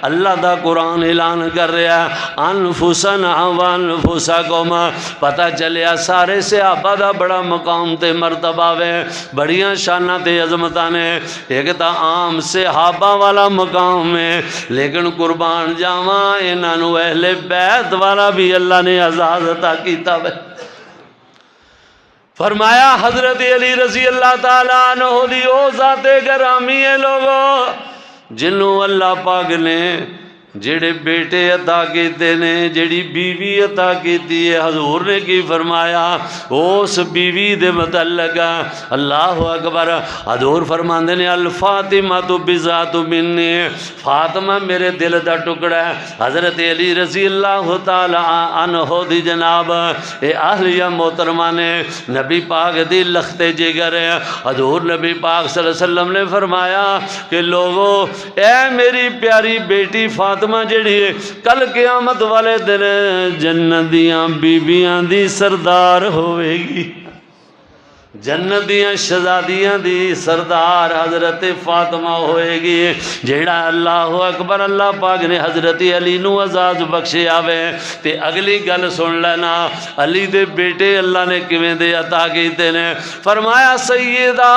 اللہ دا قرآن اعلان کر رہا ہے انفسنا وانفسکم۔ پتہ چلیا سارے صحابہ دا بڑا مقام تے مرتبہ وے، بڑیاں شانہ تے عظمتاں نے، ایک تا عام صحابہ والا مقام ہے، لیکن قربان جاواں انہاں نو اہل بیت والا بھی اللہ نے اعزاز عطا کیتا وے۔ فرمایا حضرت علی رضی اللہ تعالیٰ عنہ دی او ذات گرامی ہے لوگو، جنہوں اللہ پاک نے جڑے بیٹے عطا کیتے نے، جڑی بیوی عطا کیتی ہے، حضور نے کی فرمایا اس بیوی دے متعلق اللہ اکبر، حضور فرماندے نے الفاطمہ تو بذات منی، فاطمہ میرے دل دا ٹکڑا ہے۔ حضرت علی رضی اللہ تعالی عنہ دی جناب اے اہلیہ محترمہ نے نبی پاک دی لخت جگر ہے، حضور نبی پاک صلی اللہ علیہ وسلم نے فرمایا کہ لوگو اے میری پیاری بیٹی فاطمہ جڑی ہے کل قیامت والے دن جنت دیاں بیبیاں دی سردار ہوئے گی، جنت دیاں شہزادیاں دی سردار حضرت فاطمہ ہوئے گی، جیڑا اللہ اکبر اللہ پاک نے حضرت علی نو اعزاز بخشے آوے۔ تے اگلی گل سن لینا، علی دے بیٹے اللہ نے کیویں دے عطا کیتے نے، فرمایا سیدہ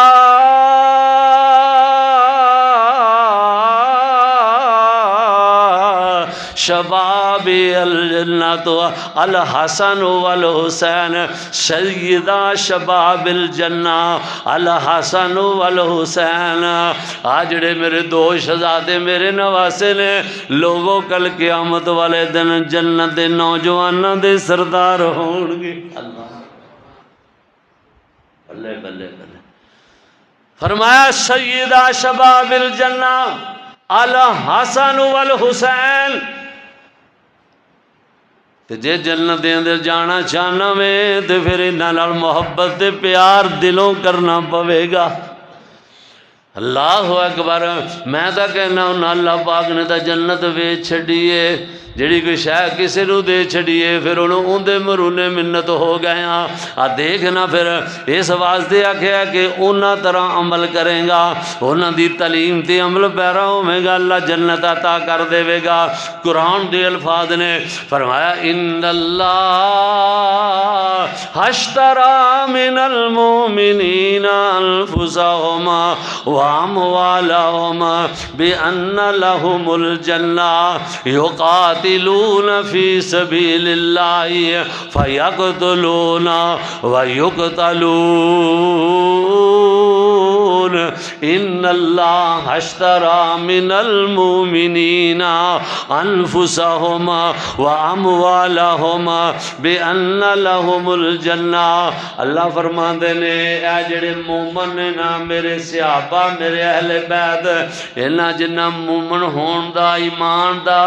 شباب الجنت الحسن والحسین، سیدہ شباب الجنہ الحسن والحسین۔ آجڑے میرے دو شہزادے میرے نواسے نے، لوگوں کل قیامت والے دن جنت دے نوجوانوں دے سردار ہون گے۔ اللہ بلے بلے بلے، فرمایا سیدہ شباب الجنہ الحسن والحسین۔ تے جے جنت دے اندر جانا چاہنا میں تے پھر انہاں نال محبت تے پیار دلوں کرنا پوے گا۔ اللہ اکبر، میں تا کہنا ہوں اللہ پاک نے تا جنت ویچ چھڑیے، جڑی کوئی شے کسی نو دے چھڑیے پھر انہوں اندے مرونے منت ہو گئے ہیں۔ دیکھنا پھر اس واسطے آکھیا کہ انہاں طرح عمل کریں گا، انہاں دی تعلیم تے عمل پیرا ہوئے گا، اللہ جنت عطا کر دے گا۔ قرآن دے الفاظ نے فرمایا ان اللہ اشترى من المؤمنین انفسهم واموالهم بان لهم الجنہ یقاتلون فی سبیل اللہ فیقتلون ویقتلون ان اللہ اشترى من المؤمنین انفسهم واموالهم بان لهم الجنہ۔ اللہ فرماندے نے اے جڑے مومن نے نا میرے صحابہ میرے اہل بیت، انہاں جنہ مومن ہون دا ایمان دا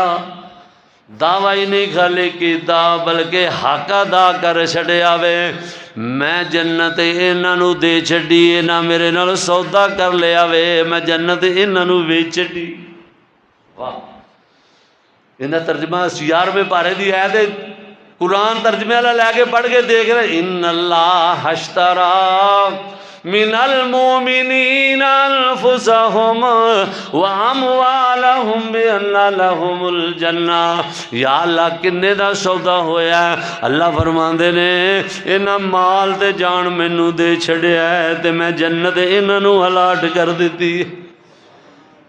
دعوی نہیں خالی کیتا بلکہ حق ادا کر چھڑیا وے، میں جنت انہاں نو دے چھڈی، انہاں میرے نال سودا کر لیا وے، میں جنت انہاں نو ویچ چھڈی۔ واہ، انہاں ترجمہ 11ویں پارے دی آیت قرآن ترجمے والا لے کے پڑھ کے دیکھ رہے ان اللہ اشترى من المؤمنین انفسهم واموالهم بان لهم الجنہ۔ یا اللہ کنے دا سودا ہویا ہے، اللہ فرماندے نے انہاں مال تے جان مینوں دے چھڑیا ہے تے میں جنت انہاں نوں الاٹ کر دتی۔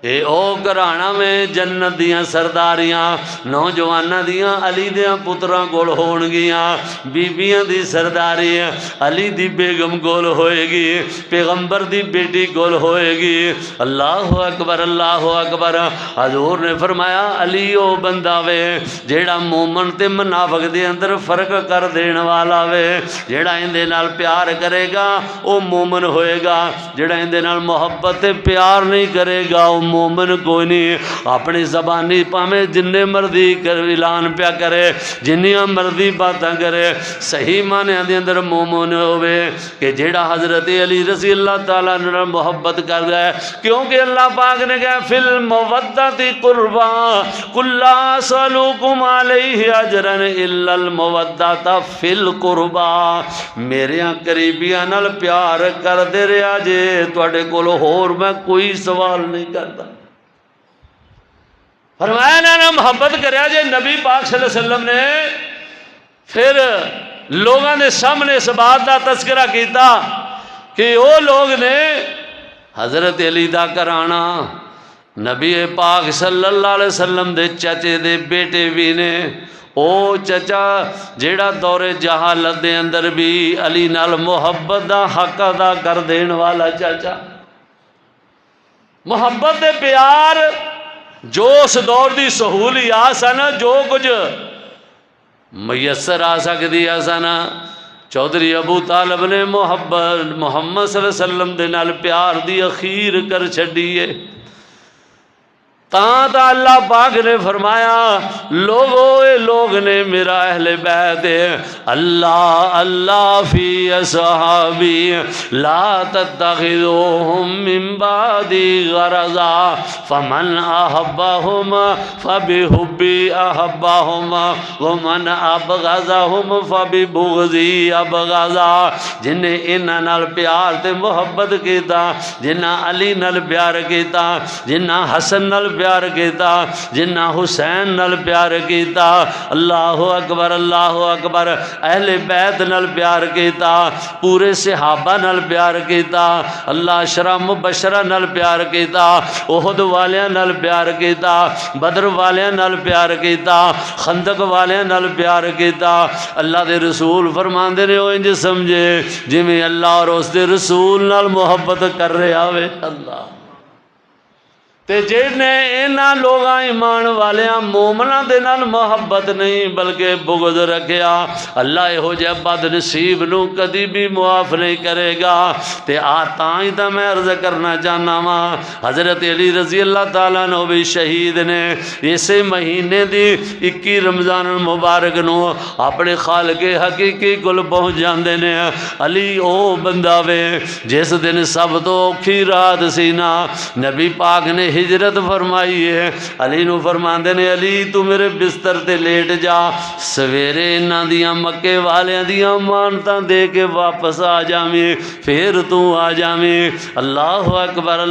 اے او گھرانا میں جنت دیاں سرداریاں نوجواناں دیاں علی دیاں پتراں کول ہون گیاں بیبیاں دی سرداری علی دی بیگم کول ہوئے گی پیغمبر دی بیٹی کول ہوئے گی اللہ اکبر اللہ اکبر حضور نے فرمایا علی او بندہ وے جیڑا مومن تے منافق دے اندر فرق کر دین والا وے جیڑا اندے نال پیار کرے گا او مومن ہوئے گا جیڑا اندے نال محبت تے پیار نہیں کرے گا او مومن کوئی نہیں اپنی زبانی پامیں جننے مرضی کر اعلان پیا کرے جنیاں مرضی باتاں کرے صحیح معنی دے اندر مومن ہوئے کہ جیڑا حضرت علی رضی اللہ تعالیٰ نے محبت کر گئے کیونکہ اللہ پاک نے کہا فی المودت قربا قل لا اسألکم علیہ اجرا الا المودت فی القربا میرے قریبیاں نال پیار کر دے رہا جے تواڈے کول ہور میں کوئی سوال نہیں کرتا فرمایا نا محبت کریا جے نبی پاک صلی اللہ علیہ وسلم نے پھر لوگوں نے سامنے اس بات کا تذکرہ کیتا کہ وہ لوگ نے حضرت علی دا کرانا نبی پاک صلی اللہ علیہ وسلم دے چچے دے بیٹے بھی نے او چچا جیڑا دور جہالت دے اندر بھی علی نال محبت دا حق ادا کر دین والا چچا محبت دے پیار جو اس دور دی سہولیات سن جو کچھ میسر آ سکتی ہے سن چودھری ابو طالب نے محمد صلی اللہ علیہ وسلم دے نال پیار دی اخیر کر چھڑیے تا اللہ پاک نے فرمایا لوگ نے میرا اہل بیت اللہ اللہ فی اصحابی لا تتخذوہم من بعدی غرضا فمن احبہم فبحبی احبہم ومن ابغضہم فببغضی ابغضا جنہیں انہاں نال پیار تے محبت کیتا جنہاں علی نال پیار کیتا جنہاں حسن نال پیار کیتا جنہ حسین نال پیار کیتا اللہ اکبر اہل بیت نال پیار کیتا پورے صحابہ نال پیار کیتا اللہ عشرہ مبشرہ نال پیار کیتا احد والیاں نال پیار کیتا بدر والیاں نال پیار کیتا خندق والیاں نال پیار کیتا اللہ دے رسول فرماندے نے او انج سمجھے جویں اللہ اور اس دے رسول نال محبت کر رہا ہوئے اللہ تے جینے اینا لوگاں ایمان والیاں مومناں دے نال محبت نہیں بلکہ بغض رکھیا اللہ یہو جہ بد نصیب نو کدی بھی معاف نہیں کرے گا تے تائیں تے میں عرض کرنا چاہنا وا حضرت علی رضی اللہ تعالیٰ عنہ بھی شہید نے اسے مہینے دی 21 رمضان المبارک نو اپنے خالق حقیقی کل پہنچ جاندے نے علی او بندہ وے جس دن سب تو اوکھی رات سی نا نبی پاک نے ہجرت فرمائی ہے علی نو فرماندے نے علی تو میرے بستر تے لیٹ جا سویرے انہاں دیاں مکے والیاں دیاں مانتاں دے کے واپس آ جاویں پھر تو آ جاویں اللہ اکبر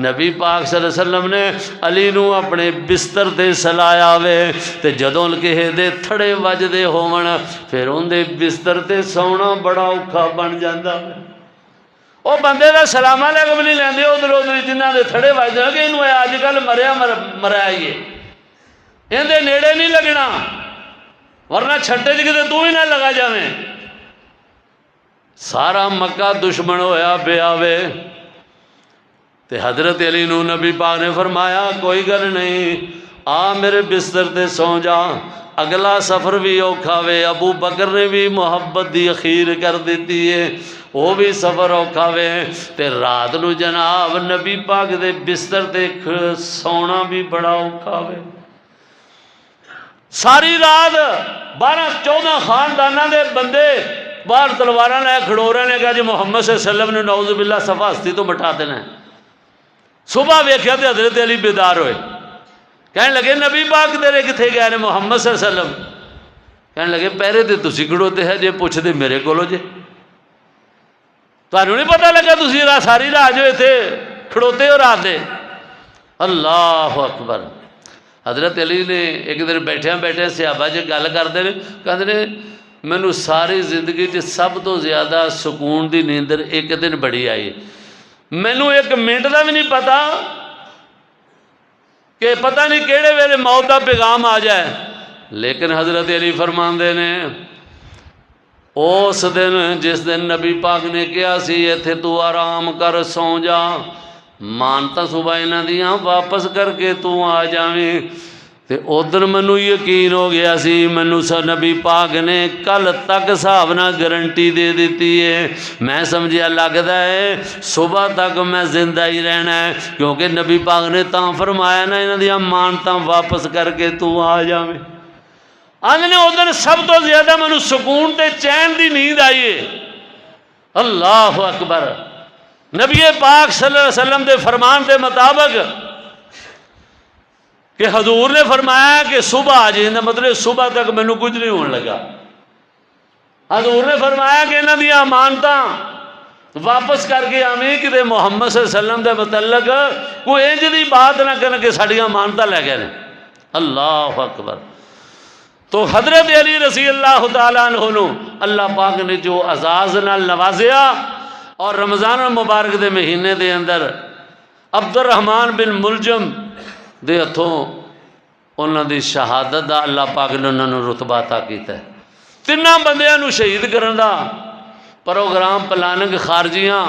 نبی پاک صلی اللہ علیہ وسلم نے علی نو اپنے بستر تے سلایا وے تے جدوں کہے دے تھڑے وجدے ہون پھر ان دے بستر تے سونا بڑا اوکھا بن جاندا وہ بندے دا سلام علیکم نہیں لیندے ادھر جنہ دے تھڑے وجدے کہ انہوں آج کل مرائیے ان دے نیڑے نہیں لگنا ورنہ چھٹے جگہ تو ہی نہ لگا جاویں سارا مکہ دشمن ہویا پیا وے تے حضرت علی نو نبی پاک نے فرمایا کوئی گل نہیں آ میرے بستر تے سو جا اگلا سفر بھی اوکھا وے ابو بکر نے بھی محبت دی اخیر کر دیتی ہے وہ بھی سفر اوکھا وے تے رات نو جناب نبی پاک دے بستر تے سونا بھی بڑا اوکھا وے ساری رات 12-14 خاندانہ دے بندے باہر تلواراں لے کھڑو رہے نے کہا جی محمد صلی اللہ علیہ وسلم نے نعوذ باللہ صفا ہستی تو مٹا دینا ہے صبح ویکھیا تے حضرت علی بیدار ہوئے کہنے لگے نبی پاک تیرے کتھے گئے نے محمد صلی اللہ علیہ وسلم کہنے لگے پہرے تے تسی کھڑوتے ہیں جے پوچھ دے میرے کولو جے تانوں نہیں پتہ لگا تسی ساری رات جو تھے کھڑوتے ہو رات دے اللہ اکبر حضرت علی نے ایک دن بیٹھے صحابہ جے گل کردے نے کہندے نے مینوں ساری زندگی چ سب تو زیادہ سکون دی نیندر ایک دن بڑی آئی مینوں ایک منٹ دا بھی نہیں پتا کہ پتہ نہیں کیڑے ویلے موت کا پیغام آ جائے. لیکن حضرت علی فرماندے نے اس دن جس دن نبی پاک نے کیا سی ایتھے تو آرام کر سو جا، مانتا صبح انہاں دیاں واپس کر کے تو آ جاویں. تے ادھر مینوں یقین ہو گیا سی، مینوں نبی پاک نے کل تک صاحب نہ گارنٹی دے دیتی ہے. میں سمجھیا لگتا ہے صبح تک میں زندہ ہی رہنا ہے، کیونکہ نبی پاک نے تاں فرمایا نا انہاں دیاں مانتا واپس کر کے تو آ جاویں. آندے ادھر سب تو زیادہ مینوں سکون تے چین دی نیند آئی ہے. اللہ اکبر. نبی پاک صلی اللہ علیہ وسلم دے فرمان دے مطابق کہ حضور نے فرمایا کہ صبح آ جائیں، مطلب صبح تک مینوں کچھ نہیں ہونے لگا. حضور نے فرمایا کہ انہاں دیاں امانتاں واپس کر کے آویں کہ محمد صلی اللہ علیہ وسلم دے متعلق کوئی انج دی بات نہ کرن کہ ساڈیاں امانتاں لے گئے نے. اللہ اکبر. تو حضرت علی رضی اللہ تعالیٰ عنہ نو اللہ پاک نے جو اعزاز نال نوازیا، اور رمضان المبارک دے مہینے دے اندر عبد الرحمن بن ملجم دے ہتھوں انہاں دی شہادت دا اللہ پاک نے انہاں نو رتبہ عطا کیتا ہے. تیناں بندیاں نو شہید کرن دا پروگرام پلاننگ خارجیاں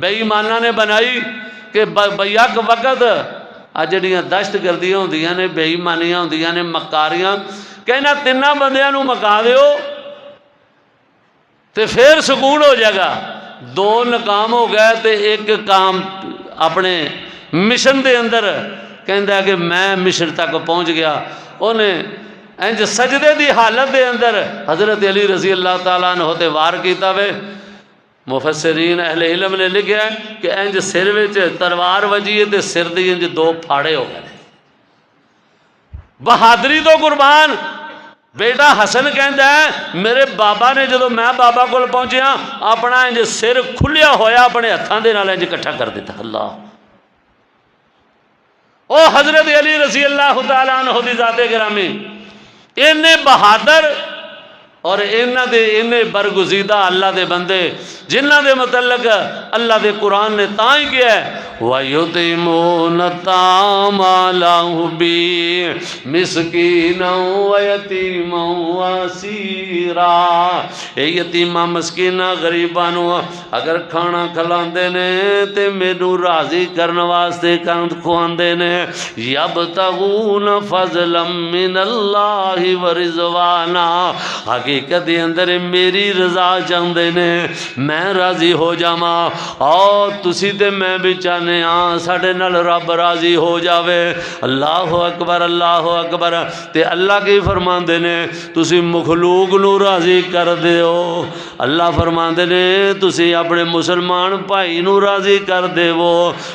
بے ایماناں نے بنائی کہ بیک وقت آ جڑیاں دہشت گردیاں ہوندیاں نے، بے ایمانیاں ہوندیاں نے، مکاریاں، کہنا تیناں بندیاں نو مکا دیو تے پھر سکون ہو جائے گا. دو ناکام ہو گئے تے ایک کام اپنے مشن دے اندر کہندا ہے کہ میں مشن تک پہنچ گیا. انہیں انج سجدے دی حالت دے اندر حضرت علی رضی اللہ تعالیٰ عنہ تے وار کیتا وے. مفسرین اہل علم نے لکھیا ہے کہ انج سر وچ تلوار وجی تے سر دی انج دو پھاڑے ہو گئے. بہادری تو قربان. بیٹا حسن کہندا ہے میرے بابا نے جدو میں بابا کول پہنچیا اپنا انج سر کھلیا ہویا اپنے ہتھاں دے نال انج اکٹھا کر دیتا. اللہ او حضرت علی رضی اللہ تعالیٰ عنہ دی ذات گرامی، اینے بہادر اور اینے برگزیدہ اللہ دے بندے جنہ دے متعلق اللہ دے قرآن نے تاں ہی کیا ہے وَيُطِعِمُونَ الطَّعَامَ عَلَى حُبِّهِ مِسْكِينًا وَيَتِيمًا وَأَسِيرًا. اے یتیماں مسکیناں غریباں نو اگر کھانا کھلاندے نے تے مینوں راضی کرن واسطے کھواندے نے. یبتغون فضلا من اللہ ورضوانا، حقیقت دے اندر میری رضا چاہندے نے، میں راضی ہو جاواں اور تسی تے میں بھی چاہنے ہاں ساڈے نال رب راضی ہو جاوے. اللہ اکبر اللہ اکبر. تے اللہ کی فرماندے نے تسی مخلوق نو راضی کر دیو. اللہ فرماندے نے تسی اپنے مسلمان بھائی نو راضی کر دیو،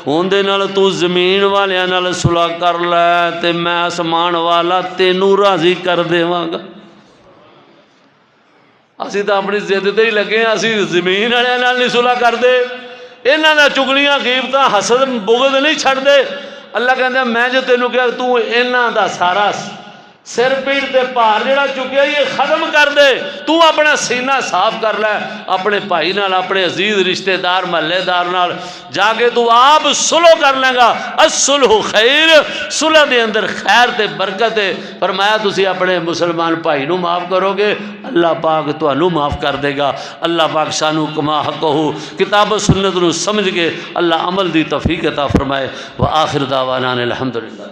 اون دے نال تو زمین والیاں نال صلح کر لے تے میں آسمان والا تینوں راضی کر دیواں گا. اسی تو اپنی ضد تے ہی لگے ہیں، اسی زمین والے نال نہیں صلح کردے، انہاں دا چگلیاں غیبتاں حسد بغض نہیں چھڈ دے. اللہ کہندا میں جو تینوں کہا تو انہاں دا سارا سر پیڑ تے پار جڑا چکیا یہ ختم کر دے، تو اپنا سینہ صاف کر لے اپنے بھائی نال، اپنے عزیز رشتہ دار محلے دار نال جا کے تو آپ صلح کر لیں گا. الصلح خیر، صلح دے اندر خیر تے برکت ہے. فرمایا تسی اپنے مسلمان بھائی نو معاف کرو گے اللہ پاک تانوں معاف کر دے گا. اللہ پاک سانو کما حقہ کتاب و سنت نو سمجھ کے اللہ عمل دی توفیق عطا فرمائے. وآخر دعوانا الحمدللہ.